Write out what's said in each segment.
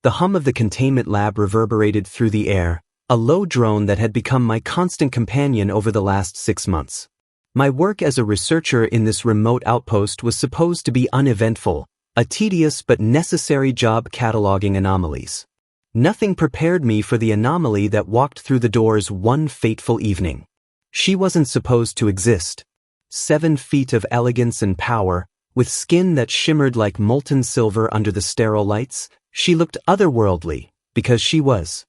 The hum of the containment lab reverberated through the air, a low drone that had become my constant companion over the last 6 months. My work as a researcher in this remote outpost was supposed to be uneventful, a tedious but necessary job cataloging anomalies. Nothing prepared me for the anomaly that walked through the doors one fateful evening. She wasn't supposed to exist. 7 feet of elegance and power, with skin that shimmered like molten silver under the sterile lights, she looked otherworldly, because she was.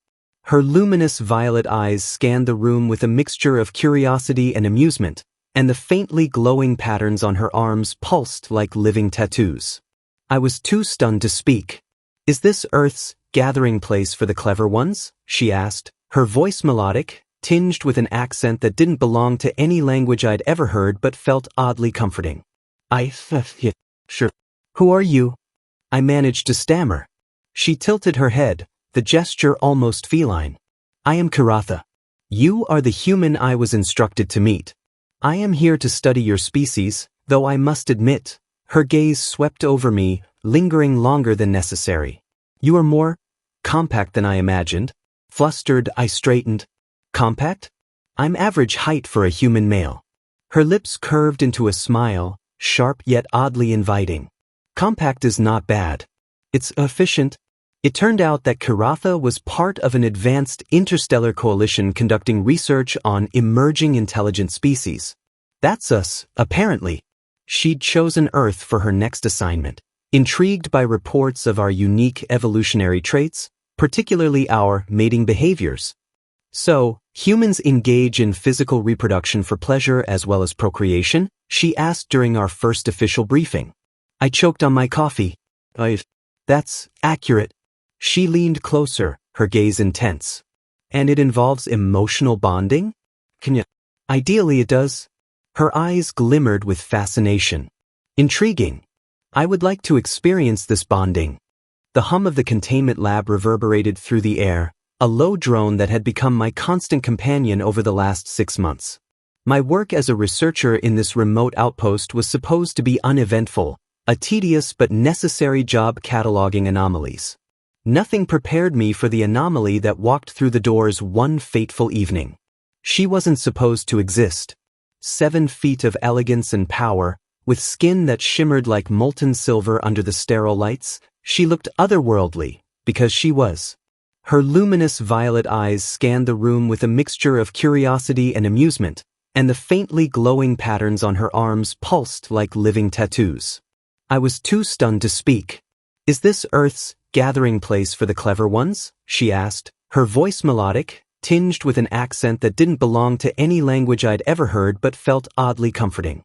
Her luminous violet eyes scanned the room with a mixture of curiosity and amusement, and the faintly glowing patterns on her arms pulsed like living tattoos. I was too stunned to speak. "Is this Earth's gathering place for the clever ones?" she asked, her voice melodic, tinged with an accent that didn't belong to any language I'd ever heard but felt oddly comforting. Sure. Who are you?" I managed to stammer. She tilted her head, the gesture almost feline. "I am Karatha. You are the human I was instructed to meet. I am here to study your species, though I must admit," her gaze swept over me, lingering longer than necessary. "You are more compact than I imagined." Flustered, I straightened. "Compact? I'm average height for a human male." Her lips curved into a smile, sharp yet oddly inviting. "Compact is not bad. It's efficient." It turned out that Karatha was part of an advanced interstellar coalition conducting research on emerging intelligent species. That's us, apparently. She'd chosen Earth for her next assignment, intrigued by reports of our unique evolutionary traits, particularly our mating behaviors. "So, humans engage in physical reproduction for pleasure as well as procreation?" she asked during our first official briefing. I choked on my coffee. That's accurate." She leaned closer, her gaze intense. "And it involves emotional bonding?" "Ideally it does." Her eyes glimmered with fascination. "Intriguing. I would like to experience this bonding." The hum of the containment lab reverberated through the air, a low drone that had become my constant companion over the last 6 months. My work as a researcher in this remote outpost was supposed to be uneventful, a tedious but necessary job cataloging anomalies. Nothing prepared me for the anomaly that walked through the doors one fateful evening. She wasn't supposed to exist. 7 feet of elegance and power, with skin that shimmered like molten silver under the sterile lights, she looked otherworldly, because she was. Her luminous violet eyes scanned the room with a mixture of curiosity and amusement, and the faintly glowing patterns on her arms pulsed like living tattoos. I was too stunned to speak. "Is this Earth's gathering place for the clever ones?" she asked, her voice melodic, tinged with an accent that didn't belong to any language I'd ever heard but felt oddly comforting.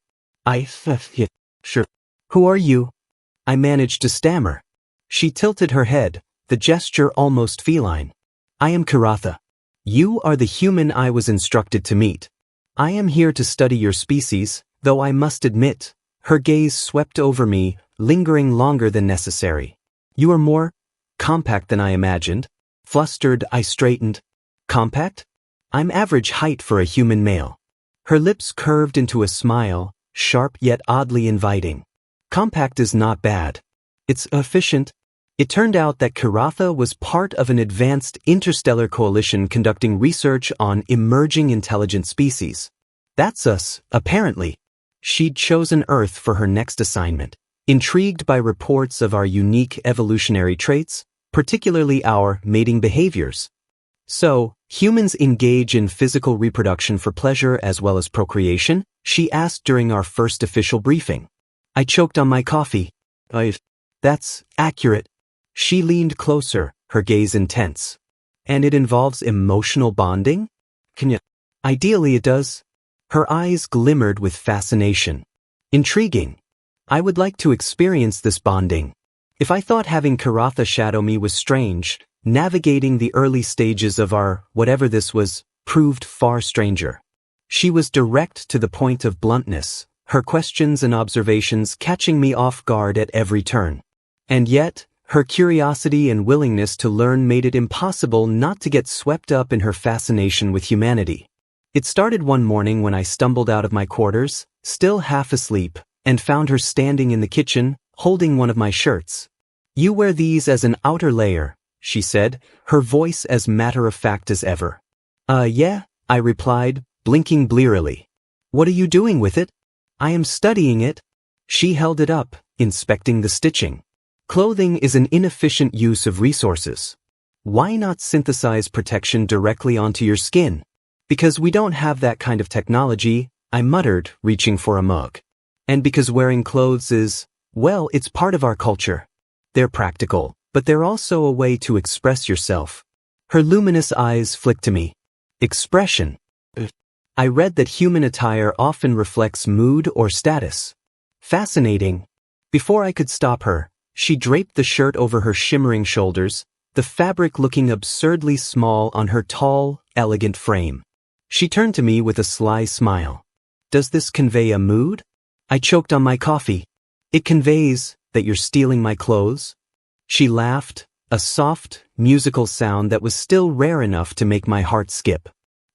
Sure. Who are you?" I managed to stammer. She tilted her head, the gesture almost feline. "I am Karatha. You are the human I was instructed to meet. I am here to study your species, though I must admit," her gaze swept over me, lingering longer than necessary. "You are more compact than I imagined." Flustered, I straightened. "Compact? I'm average height for a human male." Her lips curved into a smile, sharp yet oddly inviting. "Compact is not bad. It's efficient." It turned out that Karatha was part of an advanced interstellar coalition conducting research on emerging intelligent species. That's us, apparently. She'd chosen Earth for her next assignment, intrigued by reports of our unique evolutionary traits, particularly our mating behaviors. "So, humans engage in physical reproduction for pleasure as well as procreation?" she asked during our first official briefing. I choked on my coffee. That's accurate." She leaned closer, her gaze intense. "And it involves emotional bonding?" "Ideally it does." Her eyes glimmered with fascination. "Intriguing. I would like to experience this bonding." If I thought having Karatha shadow me was strange, navigating the early stages of our whatever this was proved far stranger. She was direct to the point of bluntness, her questions and observations catching me off guard at every turn. And yet, her curiosity and willingness to learn made it impossible not to get swept up in her fascination with humanity. It started one morning when I stumbled out of my quarters, still half asleep, and found her standing in the kitchen, holding one of my shirts. "You wear these as an outer layer, she said, her voice as matter-of-fact as ever. Yeah, I replied, blinking blearily. What are you doing with it? I am studying it. She held it up, inspecting the stitching. Clothing is an inefficient use of resources. Why not synthesize protection directly onto your skin? Because we don't have that kind of technology, I muttered, reaching for a mug. And because wearing clothes is, well, it's part of our culture. They're practical, but they're also a way to express yourself. Her luminous eyes flicked to me. Expression. I read that human attire often reflects mood or status. Fascinating. Before I could stop her, she draped the shirt over her shimmering shoulders, the fabric looking absurdly small on her tall, elegant frame. She turned to me with a sly smile. Does this convey a mood? I choked on my coffee. It conveys that you're stealing my clothes. She laughed, a soft, musical sound that was still rare enough to make my heart skip.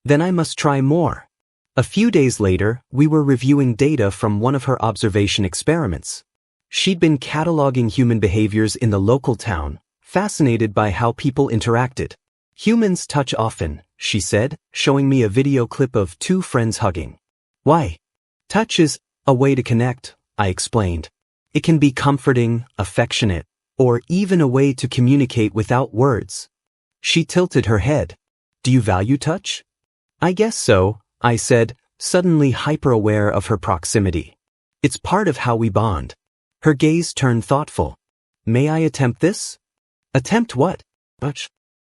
Then I must try more. A few days later, we were reviewing data from one of her observation experiments. She'd been cataloging human behaviors in the local town, fascinated by how people interacted. Humans touch often, she said, showing me a video clip of two friends hugging. Why? Touch is a way to connect, I explained. It can be comforting, affectionate, or even a way to communicate without words. She tilted her head. Do you value touch? I guess so, I said, suddenly hyper-aware of her proximity. It's part of how we bond. Her gaze turned thoughtful. May I attempt this? Attempt what?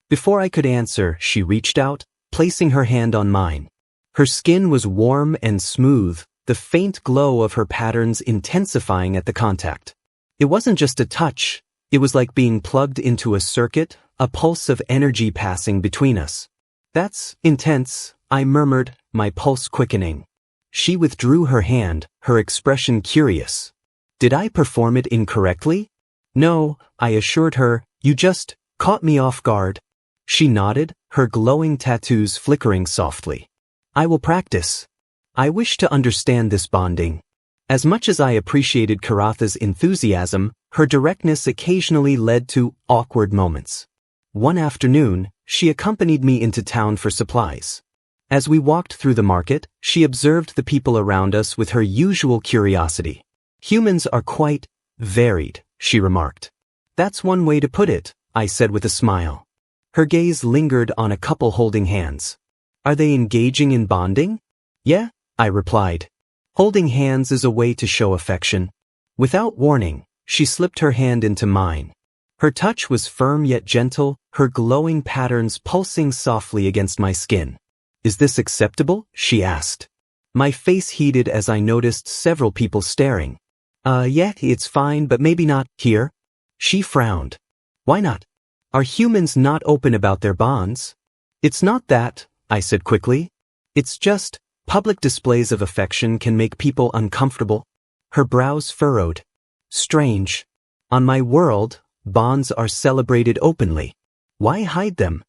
Before I could answer, she reached out, placing her hand on mine. Her skin was warm and smooth, the faint glow of her patterns intensifying at the contact. It wasn't just a touch, it was like being plugged into a circuit, a pulse of energy passing between us. That's intense, I murmured, my pulse quickening. She withdrew her hand, her expression curious. Did I perform it incorrectly? No, I assured her, you just caught me off guard. She nodded, her glowing tattoos flickering softly. I will practice. I wish to understand this bonding. As much as I appreciated Karatha's enthusiasm, her directness occasionally led to awkward moments. One afternoon, she accompanied me into town for supplies. As we walked through the market, she observed the people around us with her usual curiosity. Humans are quite varied, she remarked. That's one way to put it, I said with a smile. Her gaze lingered on a couple holding hands. Are they engaging in bonding? Yeah, I replied. Holding hands is a way to show affection. Without warning, she slipped her hand into mine. Her touch was firm yet gentle, her glowing patterns pulsing softly against my skin. Is this acceptable? She asked. My face heated as I noticed several people staring. Yeah, it's fine, but maybe not here. She frowned. Why not? Are humans not open about their bonds? It's not that, I said quickly. It's just, public displays of affection can make people uncomfortable. Her brows furrowed. Strange. On my world, bonds are celebrated openly. Why hide them?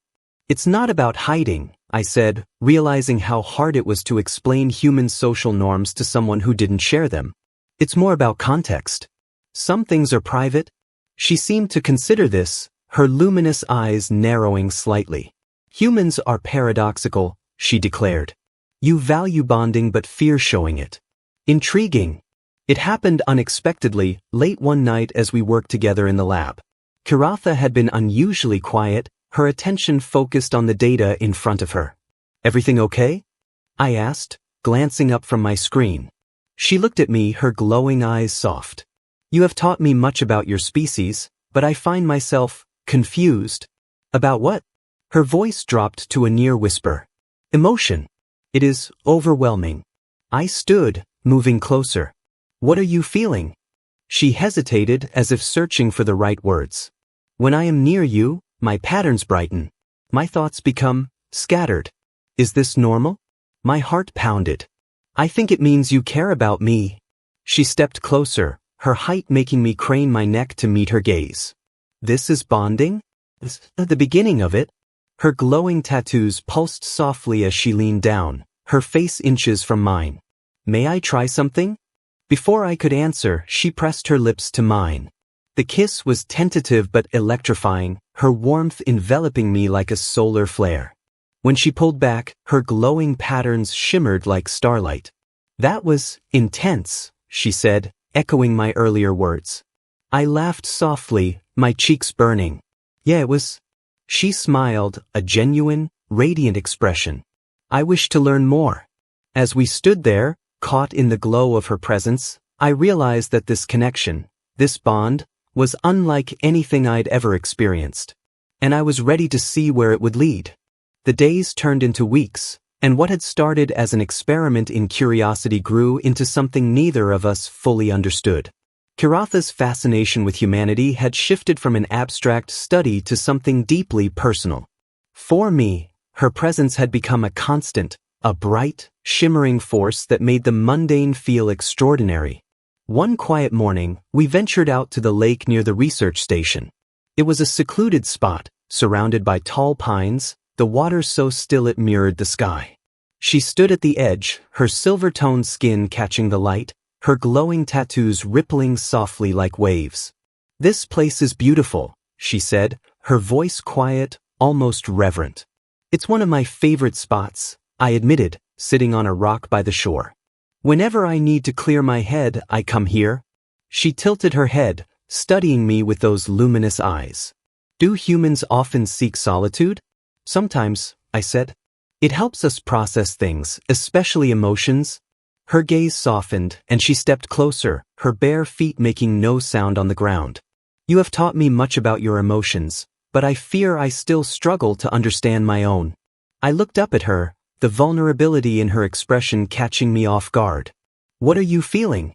It's not about hiding, I said, realizing how hard it was to explain human social norms to someone who didn't share them. It's more about context. Some things are private. She seemed to consider this, her luminous eyes narrowing slightly. Humans are paradoxical, she declared. You value bonding but fear showing it. Intriguing. It happened unexpectedly, late one night as we worked together in the lab. Karatha had been unusually quiet, her attention focused on the data in front of her. Everything okay? I asked, glancing up from my screen. She looked at me, her glowing eyes soft. You have taught me much about your species, but I find myself confused. About what? Her voice dropped to a near whisper. Emotion. It is overwhelming. I stood, moving closer. What are you feeling? She hesitated as if searching for the right words. When I am near you, my patterns brighten. My thoughts become scattered. Is this normal? My heart pounded. I think it means you care about me. She stepped closer, her height making me crane my neck to meet her gaze. This is bonding? The beginning of it. Her glowing tattoos pulsed softly as she leaned down, her face inches from mine. May I try something? Before I could answer, she pressed her lips to mine. The kiss was tentative but electrifying, her warmth enveloping me like a solar flare. When she pulled back, her glowing patterns shimmered like starlight. "That was intense," she said, echoing my earlier words. I laughed softly, my cheeks burning. "Yeah, it was." She smiled, a genuine, radiant expression. "I wish to learn more." As we stood there, caught in the glow of her presence, I realized that this connection, this bond, was unlike anything I'd ever experienced. And I was ready to see where it would lead. The days turned into weeks, and what had started as an experiment in curiosity grew into something neither of us fully understood. Kiratha's fascination with humanity had shifted from an abstract study to something deeply personal. For me, her presence had become a constant, a bright, shimmering force that made the mundane feel extraordinary. One quiet morning, we ventured out to the lake near the research station. It was a secluded spot, surrounded by tall pines, the water so still it mirrored the sky. She stood at the edge, her silver-toned skin catching the light, her glowing tattoos rippling softly like waves. "This place is beautiful," she said, her voice quiet, almost reverent. "It's one of my favorite spots," I admitted, sitting on a rock by the shore. "Whenever I need to clear my head, I come here." She tilted her head, studying me with those luminous eyes. "Do humans often seek solitude?" "Sometimes," I said. "It helps us process things, especially emotions." Her gaze softened, and she stepped closer, her bare feet making no sound on the ground. "You have taught me much about your emotions, but I fear I still struggle to understand my own." I looked up at her, the vulnerability in her expression catching me off guard. "What are you feeling?"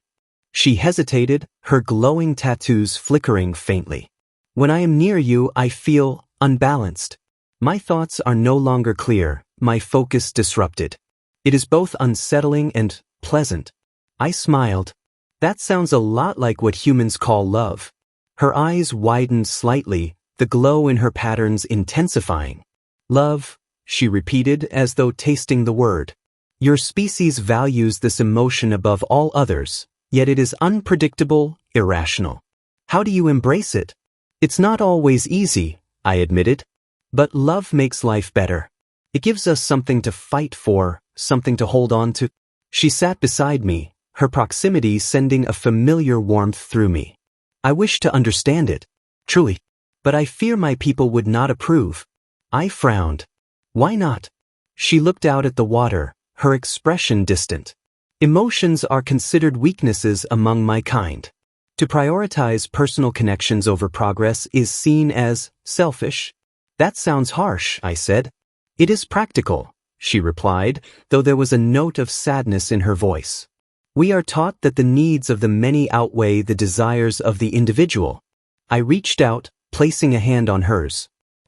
She hesitated, her glowing tattoos flickering faintly. "When I am near you, I feel unbalanced. My thoughts are no longer clear, my focus disrupted. It is both unsettling and pleasant." I smiled. "That sounds a lot like what humans call love." Her eyes widened slightly, the glow in her patterns intensifying. "Love," she repeated as though tasting the word. "Your species values this emotion above all others, yet it is unpredictable, irrational. How do you embrace it?" "It's not always easy," I admitted. "But love makes life better. It gives us something to fight for, something to hold on to." She sat beside me, her proximity sending a familiar warmth through me. "I wish to understand it, truly. But I fear my people would not approve." I frowned. "Why not?" She looked out at the water, her expression distant. "Emotions are considered weaknesses among my kind. To prioritize personal connections over progress is seen as selfish." "That sounds harsh," I said. "It is practical," she replied, though there was a note of sadness in her voice. "We are taught that the needs of the many outweigh the desires of the individual." I reached out, placing a hand on hers.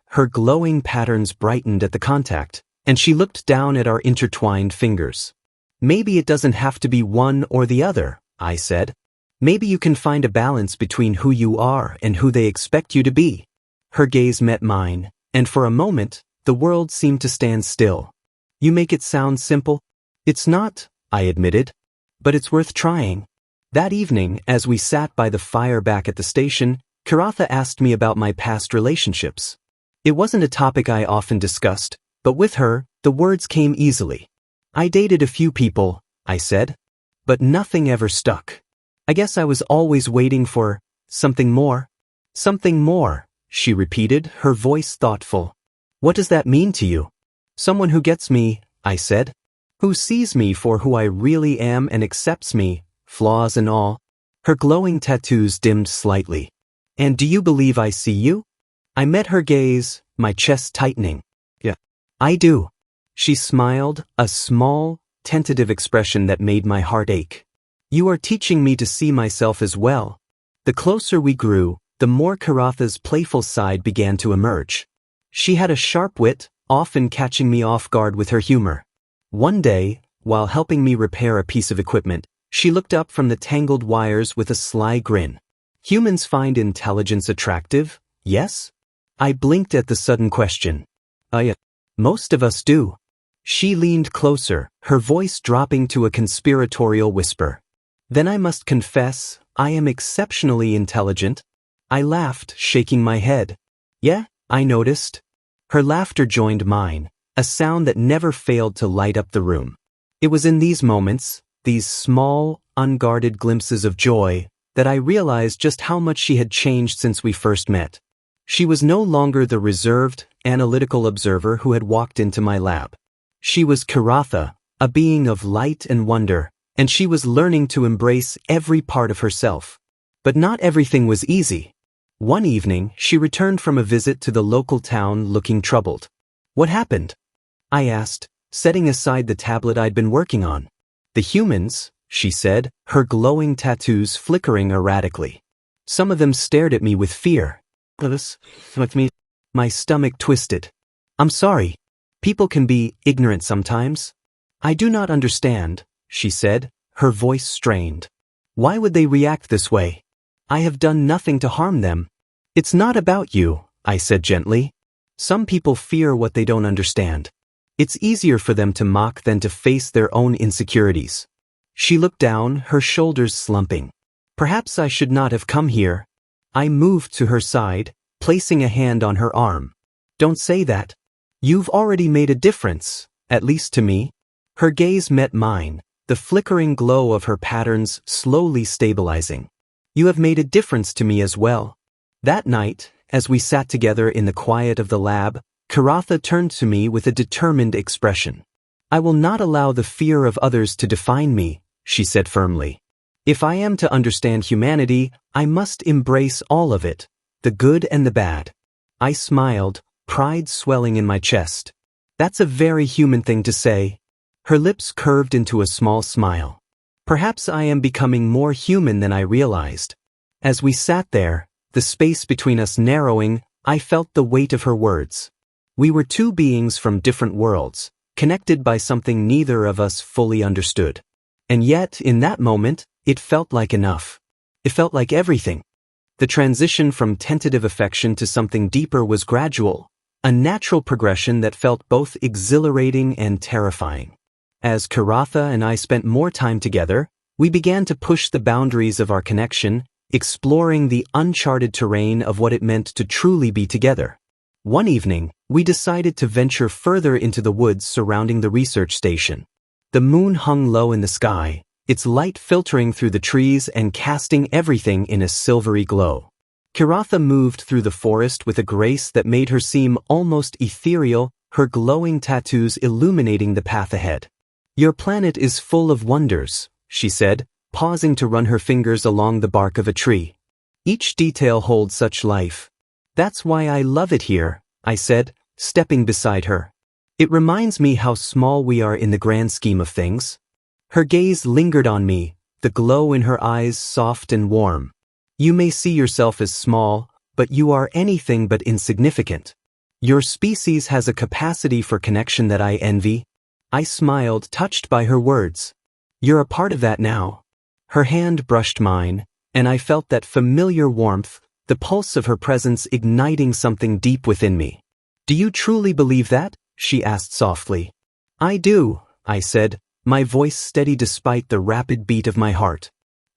Her glowing patterns brightened at the contact, and she looked down at our intertwined fingers. "Maybe it doesn't have to be one or the other," I said. "Maybe you can find a balance between who you are and who they expect you to be." Her gaze met mine, and for a moment, the world seemed to stand still. "You make it sound simple." "It's not," I admitted. "But it's worth trying." That evening, as we sat by the fire back at the station, Kiratha asked me about my past relationships. It wasn't a topic I often discussed, but with her, the words came easily. "I dated a few people," I said. "But nothing ever stuck. I guess I was always waiting for something more." "Something more," she repeated, her voice thoughtful. "What does that mean to you?" "Someone who gets me," I said. "Who sees me for who I really am and accepts me, flaws and all." Her glowing tattoos dimmed slightly. "And do you believe I see you?" I met her gaze, my chest tightening. "Yeah, I do." She smiled, a small, tentative expression that made my heart ache. "You are teaching me to see myself as well." The closer we grew, the more Kiratha's playful side began to emerge. She had a sharp wit, often catching me off guard with her humor. One day, while helping me repair a piece of equipment, she looked up from the tangled wires with a sly grin. "Humans find intelligence attractive, yes?" I blinked at the sudden question. Yeah, most of us do." She leaned closer, her voice dropping to a conspiratorial whisper. "Then I must confess, I am exceptionally intelligent." I laughed, shaking my head. "Yeah, I noticed. Her laughter joined mine, a sound that never failed to light up the room. It was in these moments, these small, unguarded glimpses of joy, that I realized just how much she had changed since we first met. She was no longer the reserved, analytical observer who had walked into my lab. She was Karatha, a being of light and wonder, and she was learning to embrace every part of herself. But not everything was easy. One evening, she returned from a visit to the local town looking troubled. "What happened?" I asked, setting aside the tablet I'd been working on. "The humans," she said, her glowing tattoos flickering erratically. Some of them stared at me with fear. My stomach twisted. "I'm sorry. People can be ignorant sometimes." "I do not understand," she said, her voice strained. "Why would they react this way? I have done nothing to harm them." "It's not about you," I said gently. "Some people fear what they don't understand. It's easier for them to mock than to face their own insecurities." She looked down, her shoulders slumping. "Perhaps I should not have come here." I moved to her side, placing a hand on her arm. "Don't say that. You've already made a difference, at least to me." Her gaze met mine, the flickering glow of her patterns slowly stabilizing. "You have made a difference to me as well." That night, as we sat together in the quiet of the lab, Karatha turned to me with a determined expression. "I will not allow the fear of others to define me," she said firmly. "If I am to understand humanity, I must embrace all of it, the good and the bad." I smiled, pride swelling in my chest. "That's a very human thing to say." Her lips curved into a small smile. "Perhaps I am becoming more human than I realized." As we sat there, the space between us narrowing, I felt the weight of her words. We were two beings from different worlds, connected by something neither of us fully understood. And yet, in that moment, it felt like enough. It felt like everything. The transition from tentative affection to something deeper was gradual, a natural progression that felt both exhilarating and terrifying. As Karatha and I spent more time together, we began to push the boundaries of our connection, exploring the uncharted terrain of what it meant to truly be together. One evening, we decided to venture further into the woods surrounding the research station. The moon hung low in the sky, its light filtering through the trees and casting everything in a silvery glow. Karatha moved through the forest with a grace that made her seem almost ethereal, her glowing tattoos illuminating the path ahead. "Your planet is full of wonders," she said, pausing to run her fingers along the bark of a tree. "Each detail holds such life." "That's why I love it here," I said, stepping beside her. "It reminds me how small we are in the grand scheme of things." Her gaze lingered on me, the glow in her eyes soft and warm. "You may see yourself as small, but you are anything but insignificant. Your species has a capacity for connection that I envy." I smiled, touched by her words. "You're a part of that now." Her hand brushed mine, and I felt that familiar warmth, the pulse of her presence igniting something deep within me. "Do you truly believe that?" she asked softly. "I do," I said, my voice steady despite the rapid beat of my heart.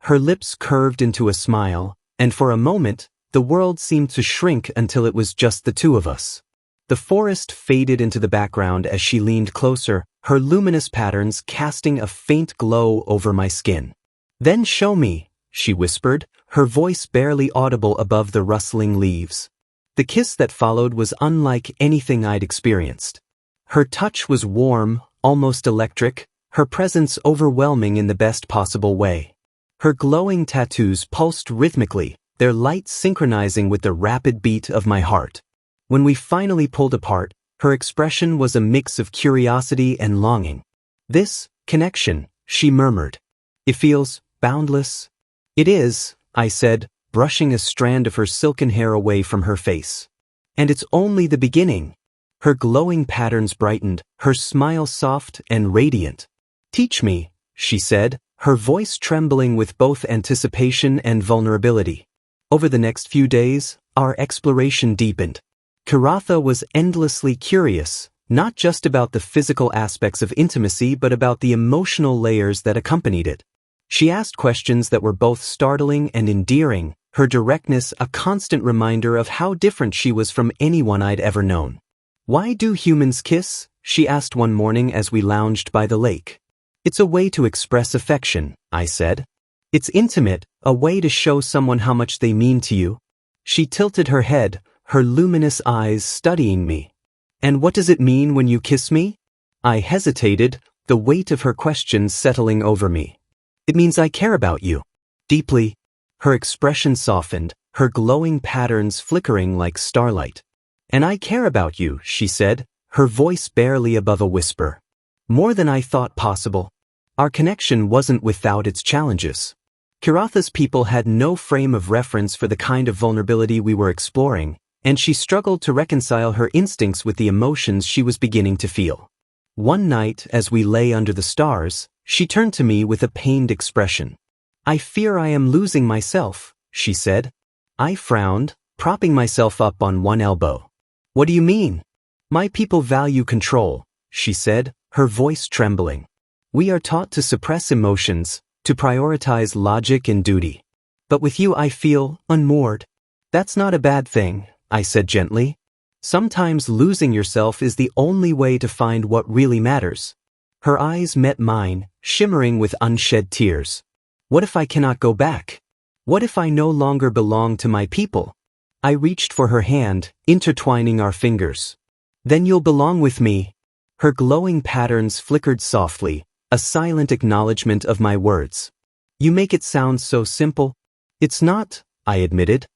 Her lips curved into a smile, and for a moment, the world seemed to shrink until it was just the two of us. The forest faded into the background as she leaned closer, her luminous patterns casting a faint glow over my skin. "Then show me," she whispered, her voice barely audible above the rustling leaves. The kiss that followed was unlike anything I'd experienced. Her touch was warm, almost electric, her presence overwhelming in the best possible way. Her glowing tattoos pulsed rhythmically, their light synchronizing with the rapid beat of my heart. When we finally pulled apart, her expression was a mix of curiosity and longing. "This connection," she murmured. "It feels boundless." "It is," I said, brushing a strand of her silken hair away from her face. "And it's only the beginning." Her glowing patterns brightened, her smile soft and radiant. "Teach me," she said, her voice trembling with both anticipation and vulnerability. Over the next few days, our exploration deepened. Karatha was endlessly curious, not just about the physical aspects of intimacy but about the emotional layers that accompanied it. She asked questions that were both startling and endearing, her directness a constant reminder of how different she was from anyone I'd ever known. "Why do humans kiss?" she asked one morning as we lounged by the lake. "It's a way to express affection," I said. "It's intimate, a way to show someone how much they mean to you." She tilted her head, her luminous eyes studying me. "And what does it mean when you kiss me?" I hesitated, the weight of her question settling over me. "It means I care about you. Deeply." Her expression softened, her glowing patterns flickering like starlight. "And I care about you," she said, her voice barely above a whisper. "More than I thought possible." Our connection wasn't without its challenges. Kiratha's people had no frame of reference for the kind of vulnerability we were exploring, and she struggled to reconcile her instincts with the emotions she was beginning to feel. One night, as we lay under the stars, she turned to me with a pained expression. "I fear I am losing myself," she said. I frowned, propping myself up on one elbow. "What do you mean?" "My people value control," she said, her voice trembling. "We are taught to suppress emotions, to prioritize logic and duty. But with you I feel unmoored." "That's not a bad thing," I said gently. "Sometimes losing yourself is the only way to find what really matters." Her eyes met mine, shimmering with unshed tears. "What if I cannot go back? What if I no longer belong to my people?" I reached for her hand, intertwining our fingers. "Then you'll belong with me." Her glowing patterns flickered softly, a silent acknowledgement of my words. "You make it sound so simple." "It's not," I admitted.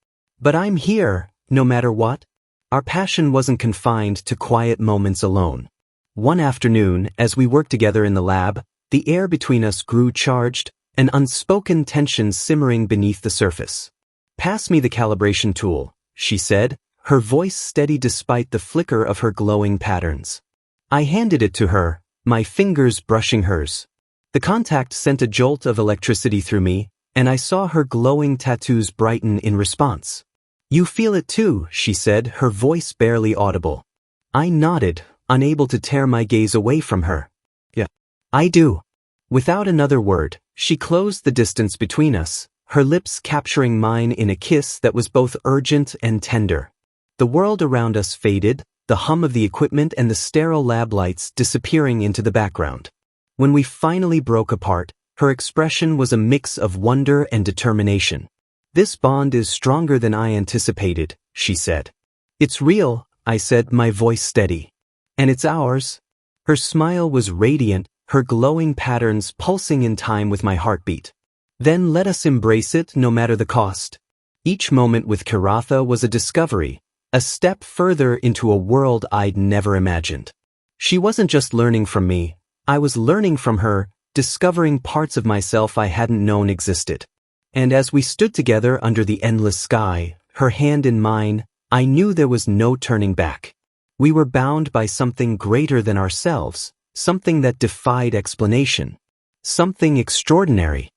"But I'm here, no matter what." Our passion wasn't confined to quiet moments alone. One afternoon, as we worked together in the lab, the air between us grew charged, an unspoken tension simmering beneath the surface. "Pass me the calibration tool," she said, her voice steady despite the flicker of her glowing patterns. I handed it to her, my fingers brushing hers. The contact sent a jolt of electricity through me, and I saw her glowing tattoos brighten in response. "You feel it too," she said, her voice barely audible. I nodded, unable to tear my gaze away from her. "Yeah, I do." Without another word, she closed the distance between us, her lips capturing mine in a kiss that was both urgent and tender. The world around us faded, the hum of the equipment and the sterile lab lights disappearing into the background. When we finally broke apart, her expression was a mix of wonder and determination. "This bond is stronger than I anticipated," she said. "It's real," I said, my voice steady. "And it's ours." Her smile was radiant, her glowing patterns pulsing in time with my heartbeat. "Then let us embrace it no matter the cost." Each moment with Kiratha was a discovery, a step further into a world I'd never imagined. She wasn't just learning from me, I was learning from her, discovering parts of myself I hadn't known existed. And as we stood together under the endless sky, her hand in mine, I knew there was no turning back. We were bound by something greater than ourselves, something that defied explanation. Something extraordinary.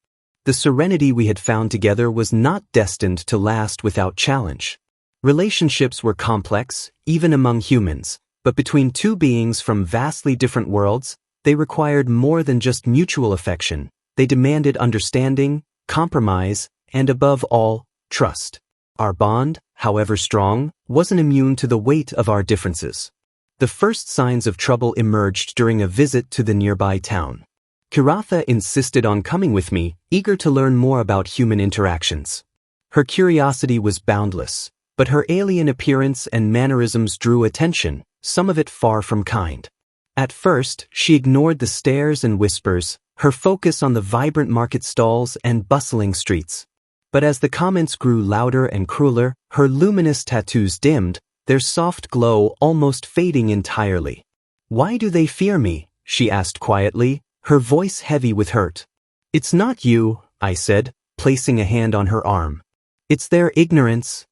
The serenity we had found together was not destined to last without challenge. Relationships were complex, even among humans, but between two beings from vastly different worlds, they required more than just mutual affection. They demanded understanding, compromise, and above all, trust. Our bond, however strong, wasn't immune to the weight of our differences. The first signs of trouble emerged during a visit to the nearby town. Kiratha insisted on coming with me, eager to learn more about human interactions. Her curiosity was boundless, but her alien appearance and mannerisms drew attention, some of it far from kind. At first, she ignored the stares and whispers, her focus on the vibrant market stalls and bustling streets. But as the comments grew louder and crueler, her luminous tattoos dimmed, their soft glow almost fading entirely. "Why do they fear me?" she asked quietly, her voice heavy with hurt. "It's not you," I said, placing a hand on her arm. "It's their ignorance."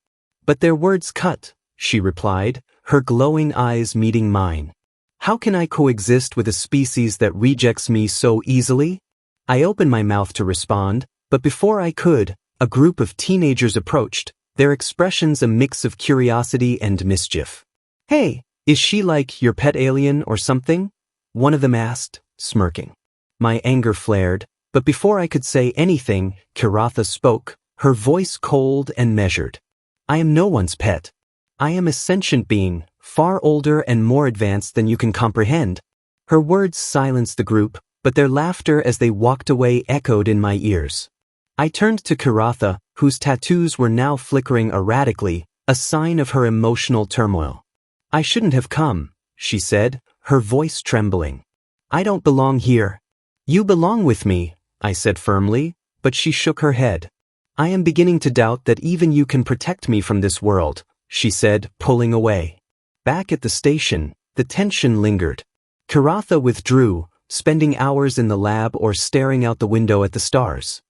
"But their words cut," she replied, her glowing eyes meeting mine. "How can I coexist with a species that rejects me so easily?" I opened my mouth to respond, but before I could, a group of teenagers approached, their expressions a mix of curiosity and mischief. "Hey, is she like your pet alien or something?" one of them asked, smirking. My anger flared, but before I could say anything, Kiratha spoke, her voice cold and measured. I am no one's pet. I am a sentient being, far older and more advanced than you can comprehend. Her words silenced the group, but their laughter as they walked away echoed in my ears. I turned to Karatha, whose tattoos were now flickering erratically, a sign of her emotional turmoil. I shouldn't have come, she said, her voice trembling. I don't belong here. You belong with me, I said firmly, but she shook her head. I am beginning to doubt that even you can protect me from this world, she said, pulling away. Back at the station, the tension lingered. Karatha withdrew, spending hours in the lab or staring out the window at the stars.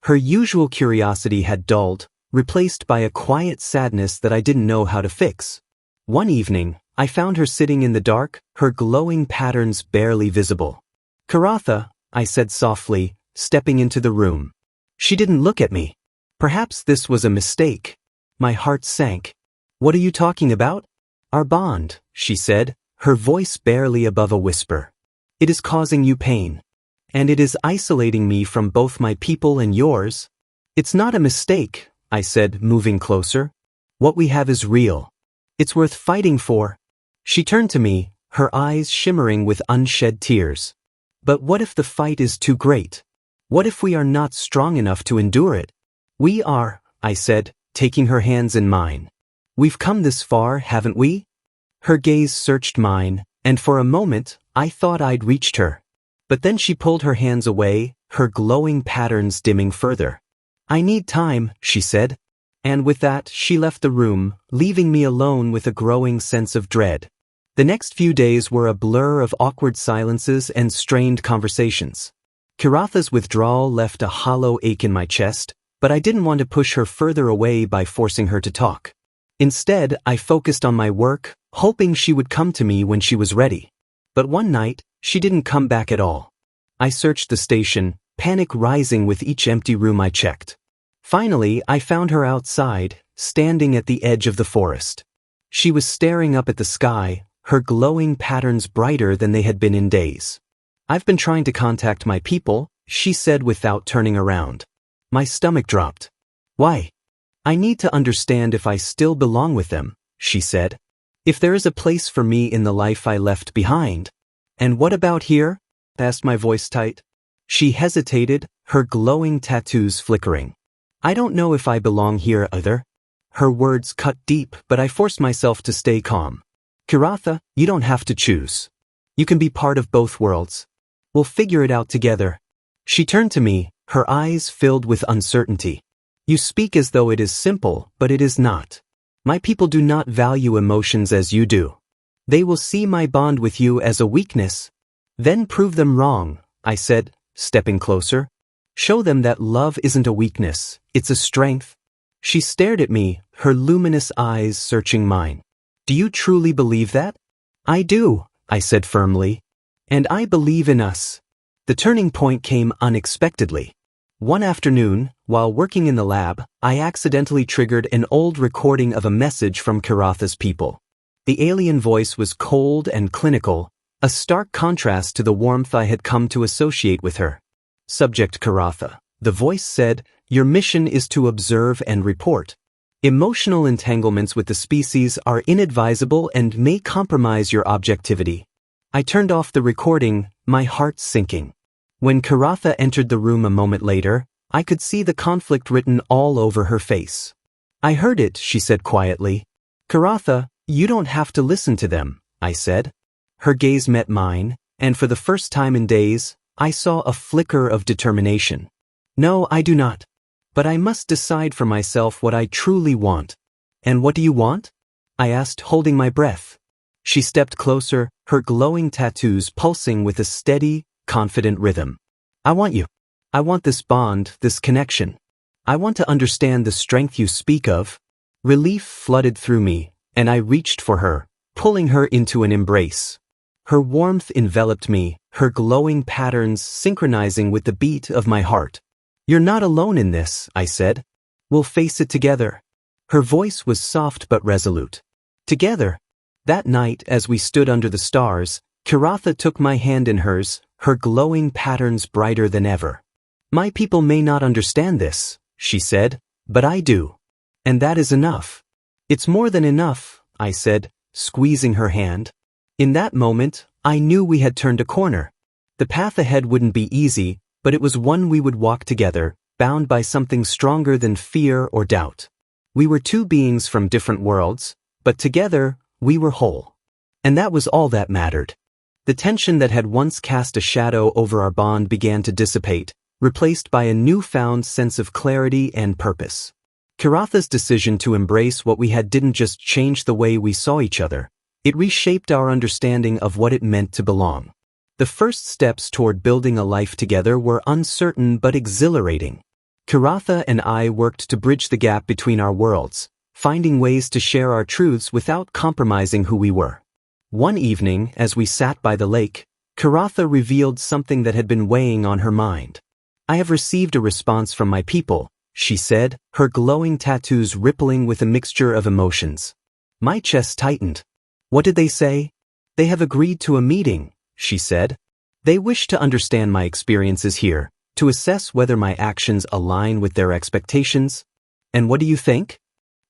Her usual curiosity had dulled, replaced by a quiet sadness that I didn't know how to fix. One evening, I found her sitting in the dark, her glowing patterns barely visible. Karatha, I said softly, stepping into the room. She didn't look at me. Perhaps this was a mistake. My heart sank. What are you talking about? Our bond, she said, her voice barely above a whisper. It is causing you pain. And it is isolating me from both my people and yours. It's not a mistake, I said, moving closer. What we have is real. It's worth fighting for. She turned to me, her eyes shimmering with unshed tears. But what if the fight is too great? What if we are not strong enough to endure it? We are, I said, taking her hands in mine. We've come this far, haven't we? Her gaze searched mine, and for a moment, I thought I'd reached her. But then she pulled her hands away, her glowing patterns dimming further. I need time, she said. And with that, she left the room, leaving me alone with a growing sense of dread. The next few days were a blur of awkward silences and strained conversations. Karatha's withdrawal left a hollow ache in my chest, but I didn't want to push her further away by forcing her to talk. Instead, I focused on my work, hoping she would come to me when she was ready. But one night, she didn't come back at all. I searched the station, panic rising with each empty room I checked. Finally, I found her outside, standing at the edge of the forest. She was staring up at the sky, her glowing patterns brighter than they had been in days. I've been trying to contact my people, she said without turning around. My stomach dropped. Why? I need to understand if I still belong with them, she said. If there is a place for me in the life I left behind. And what about here? Asked my voice tight. She hesitated, her glowing tattoos flickering. I don't know if I belong here either. Her words cut deep, but I forced myself to stay calm. Karatha, you don't have to choose. You can be part of both worlds. We'll figure it out together. She turned to me, her eyes filled with uncertainty. You speak as though it is simple, but it is not. My people do not value emotions as you do. They will see my bond with you as a weakness. Then prove them wrong, I said, stepping closer. Show them that love isn't a weakness, it's a strength. She stared at me, her luminous eyes searching mine. Do you truly believe that? I do, I said firmly. And I believe in us. The turning point came unexpectedly. One afternoon, while working in the lab, I accidentally triggered an old recording of a message from Karatha's people. The alien voice was cold and clinical, a stark contrast to the warmth I had come to associate with her. Subject Karatha. The voice said, your mission is to observe and report. Emotional entanglements with the species are inadvisable and may compromise your objectivity. I turned off the recording, my heart sinking. When Karatha entered the room a moment later, I could see the conflict written all over her face. I heard it, she said quietly. Karatha, you don't have to listen to them, I said. Her gaze met mine, and for the first time in days, I saw a flicker of determination. No, I do not. But I must decide for myself what I truly want. And what do you want? I asked, holding my breath. She stepped closer, her glowing tattoos pulsing with a steady, confident rhythm. I want you. I want this bond, this connection. I want to understand the strength you speak of. Relief flooded through me, and I reached for her, pulling her into an embrace. Her warmth enveloped me, her glowing patterns synchronizing with the beat of my heart. You're not alone in this, I said. We'll face it together. Her voice was soft but resolute. Together. That night, as we stood under the stars, Karatha took my hand in hers, her glowing patterns brighter than ever. My people may not understand this, she said, But I do. And that is enough. It's more than enough, I said, squeezing her hand. In that moment, I knew we had turned a corner. The path ahead wouldn't be easy, but it was one we would walk together, bound by something stronger than fear or doubt. We were two beings from different worlds, but together, we were whole. And that was all that mattered. The tension that had once cast a shadow over our bond began to dissipate, replaced by a newfound sense of clarity and purpose. Kiratha's decision to embrace what we had didn't just change the way we saw each other, it reshaped our understanding of what it meant to belong. The first steps toward building a life together were uncertain but exhilarating. Kiratha and I worked to bridge the gap between our worlds, finding ways to share our truths without compromising who we were. One evening, as we sat by the lake, Kiratha revealed something that had been weighing on her mind. I have received a response from my people, she said, her glowing tattoos rippling with a mixture of emotions. My chest tightened. What did they say? They have agreed to a meeting, she said. They wish to understand my experiences here, to assess whether my actions align with their expectations. And what do you think?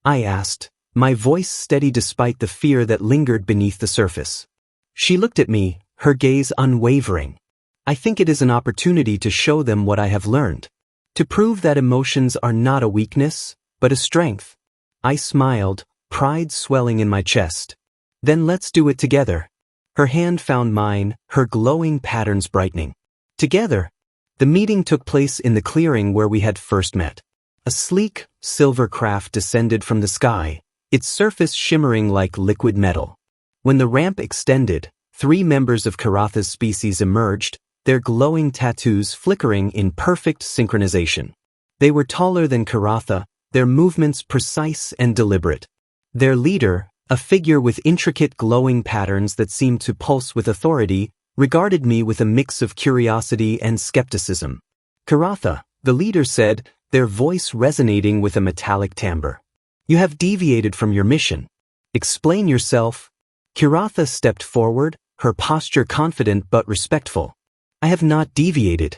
I asked, my voice steady despite the fear that lingered beneath the surface. She looked at me, her gaze unwavering. I think it is an opportunity to show them what I have learned. To prove that emotions are not a weakness, but a strength. I smiled, pride swelling in my chest. Then let's do it together. Her hand found mine, her glowing patterns brightening. Together. The meeting took place in the clearing where we had first met. A sleek, silver craft descended from the sky, its surface shimmering like liquid metal. When the ramp extended, 3 members of Kiratha's species emerged, their glowing tattoos flickering in perfect synchronization. They were taller than Kiratha, their movements precise and deliberate. Their leader, a figure with intricate glowing patterns that seemed to pulse with authority, regarded me with a mix of curiosity and skepticism. Kiratha, the leader said, their voice resonating with a metallic timbre. You have deviated from your mission. Explain yourself. Kiratha stepped forward, her posture confident but respectful. I have not deviated.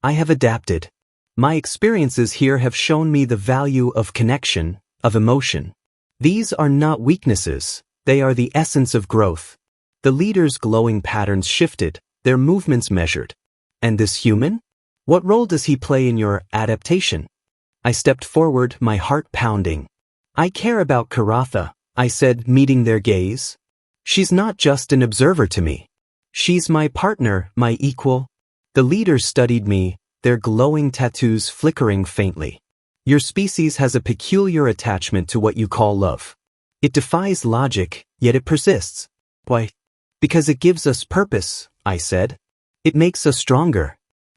I have adapted. My experiences here have shown me the value of connection, of emotion. These are not weaknesses, they are the essence of growth. The leader's glowing patterns shifted, their movements measured. And this human? What role does he play in your adaptation? I stepped forward, my heart pounding. I care about Kiratha, I said, meeting their gaze. She's not just an observer to me. She's my partner, my equal. The leader studied me, their glowing tattoos flickering faintly. Your species has a peculiar attachment to what you call love. It defies logic, yet it persists. Why? Because it gives us purpose, I said. It makes us stronger.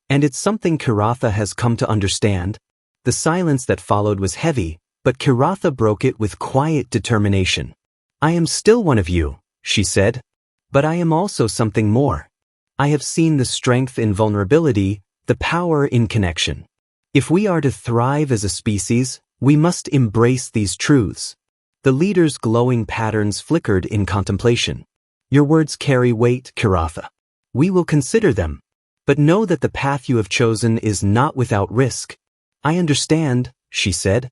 And it's something Kiratha has come to understand. The silence that followed was heavy, but Kiratha broke it with quiet determination. I am still one of you, she said. But I am also something more. I have seen the strength in vulnerability, the power in connection. If we are to thrive as a species, we must embrace these truths. The leader's glowing patterns flickered in contemplation. Your words carry weight, Kiratha. We will consider them. But know that the path you have chosen is not without risk. I understand, she said.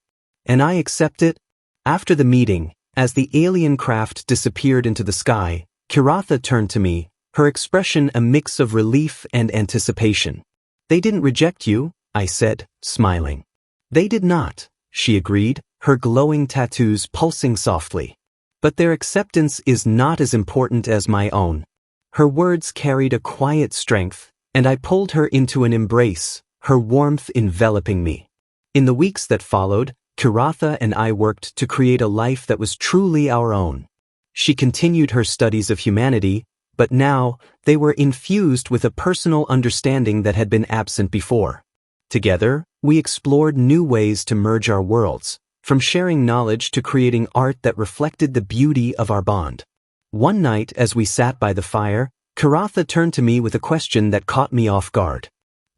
And I accept it. After the meeting, as the alien craft disappeared into the sky, Kiratha turned to me, her expression a mix of relief and anticipation. They didn't reject you, I said, smiling. They did not, she agreed, her glowing tattoos pulsing softly. But their acceptance is not as important as my own. Her words carried a quiet strength, and I pulled her into an embrace, her warmth enveloping me. In the weeks that followed, Kiratha and I worked to create a life that was truly our own. She continued her studies of humanity, but now they were infused with a personal understanding that had been absent before. Together, we explored new ways to merge our worlds, from sharing knowledge to creating art that reflected the beauty of our bond. One night, as we sat by the fire, Kiratha turned to me with a question that caught me off guard.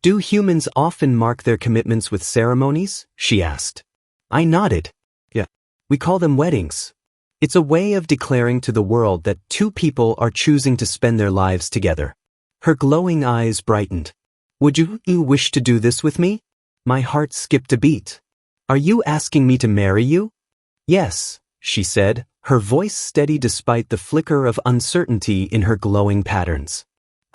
Do humans often mark their commitments with ceremonies? She asked. I nodded. Yeah. We call them weddings. It's a way of declaring to the world that two people are choosing to spend their lives together. Her glowing eyes brightened. Would you wish to do this with me? My heart skipped a beat. Are you asking me to marry you? Yes, she said, her voice steady despite the flicker of uncertainty in her glowing patterns.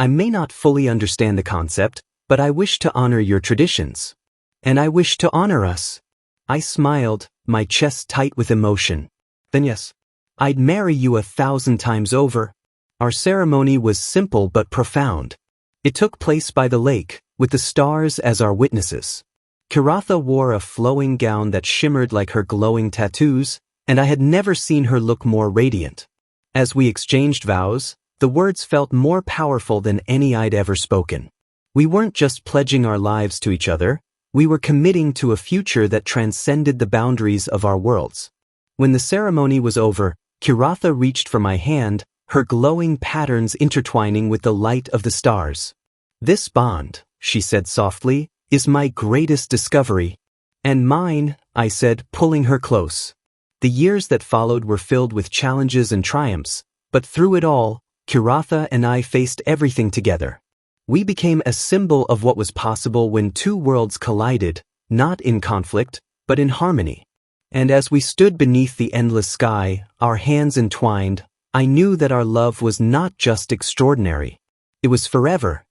I may not fully understand the concept, but I wish to honor your traditions. And I wish to honor us. I smiled, my chest tight with emotion. Then yes, I'd marry you 1,000 times over. Our ceremony was simple but profound. It took place by the lake, with the stars as our witnesses. Kiratha wore a flowing gown that shimmered like her glowing tattoos, and I had never seen her look more radiant. As we exchanged vows, the words felt more powerful than any I'd ever spoken. We weren't just pledging our lives to each other, we were committing to a future that transcended the boundaries of our worlds. When the ceremony was over, Kiratha reached for my hand, her glowing patterns intertwining with the light of the stars. This bond, she said softly, is my greatest discovery. And mine, I said, pulling her close. The years that followed were filled with challenges and triumphs, but through it all, Kiratha and I faced everything together. We became a symbol of what was possible when two worlds collided, not in conflict, but in harmony. And as we stood beneath the endless sky, our hands entwined, I knew that our love was not just extraordinary. It was forever,